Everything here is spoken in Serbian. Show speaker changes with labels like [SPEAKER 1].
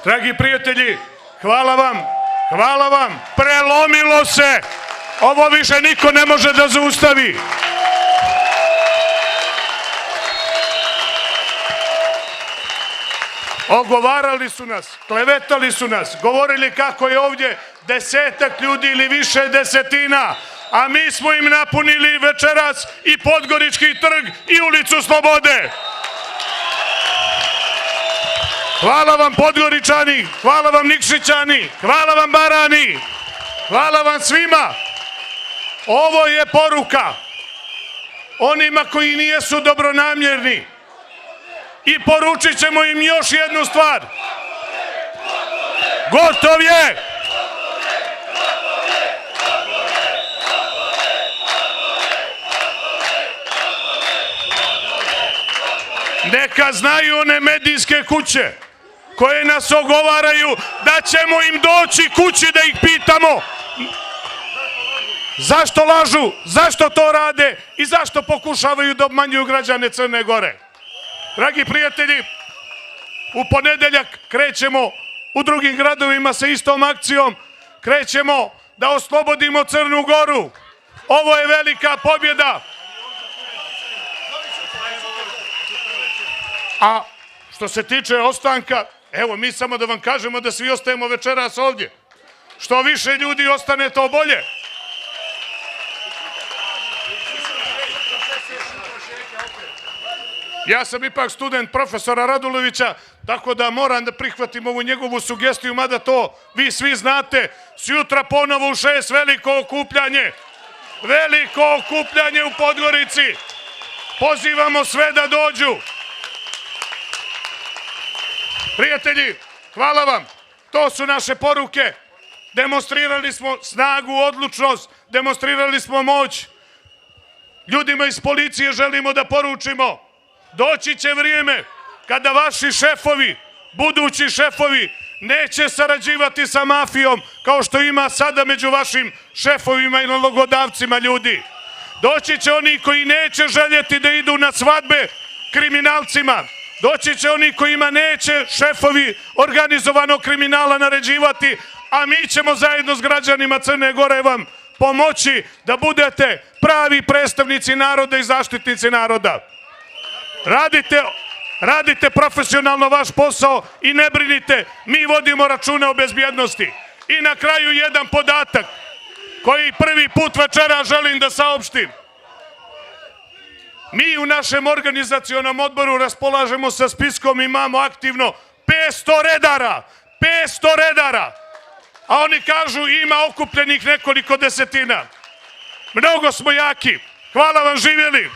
[SPEAKER 1] Dragi prijatelji, hvala vam, prelomilo se, ovo više niko ne može da zaustavi. Ogovarali su nas, klevetali su nas, govorili kako je ovdje 10 ljudi ili više desetina, a mi smo im napunili večeras i Podgorički trg i ulicu Slobode. Hvala vam Podgoričani, hvala vam Nikšićani, hvala vam Barani, hvala vam svima. Ovo je poruka onima koji nijesu dobronamjerni i poručit ćemo im još jednu stvar. Gotov je! Neka znaju one medijske kuće koje nas ogovaraju da ćemo im doći kući da ih pitamo zašto lažu, zašto to rade i zašto pokušavaju da obmanjuju građane Crne Gore. Dragi prijatelji, u ponedeljak krećemo u drugim gradovima sa istom akcijom, krećemo da oslobodimo Crnu Goru. Ovo je velika pobjeda. A što se tiče ostanka, evo mi samo da vam kažemo da svi ostajemo večeras ovdje. Što više ljudi ostane, to bolje. Ja sam ipak student profesora Radulovića, tako da moram da prihvatim ovu njegovu sugestiju, mada to vi svi znate. Sjutra ponovo u 6 veliko okupljanje. Veliko okupljanje u Podgorici. Pozivamo sve da dođu. Prijatelji, hvala vam. To su naše poruke. Demonstrirali smo snagu, odlučnost, demonstrirali smo moć. Ljudima iz policije želimo da poručimo: doći će vrijeme kada vaši šefovi, budući šefovi, neće sarađivati sa mafijom kao što ima sada među vašim šefovima i nalogodavcima ljudi. Doći će oni koji neće željeti da idu na svadbe kriminalcima. Doći će oni kojima neće šefovi organizovanog kriminala naređivati, a mi ćemo zajedno s građanima Crne Gore vam pomoći da budete pravi predstavnici naroda i zaštitnici naroda. Radite profesionalno vaš posao i ne brinite, mi vodimo računa o bezbjednosti. I na kraju jedan podatak koji prvi put večera želim da saopštim. Mi u našem organizacionom odboru raspolažemo sa spiskom, imamo aktivno 500 redara, 500 redara, a oni kažu ima okupljenih nekoliko desetina. Mnogo smo jaki, hvala vam, živjeli!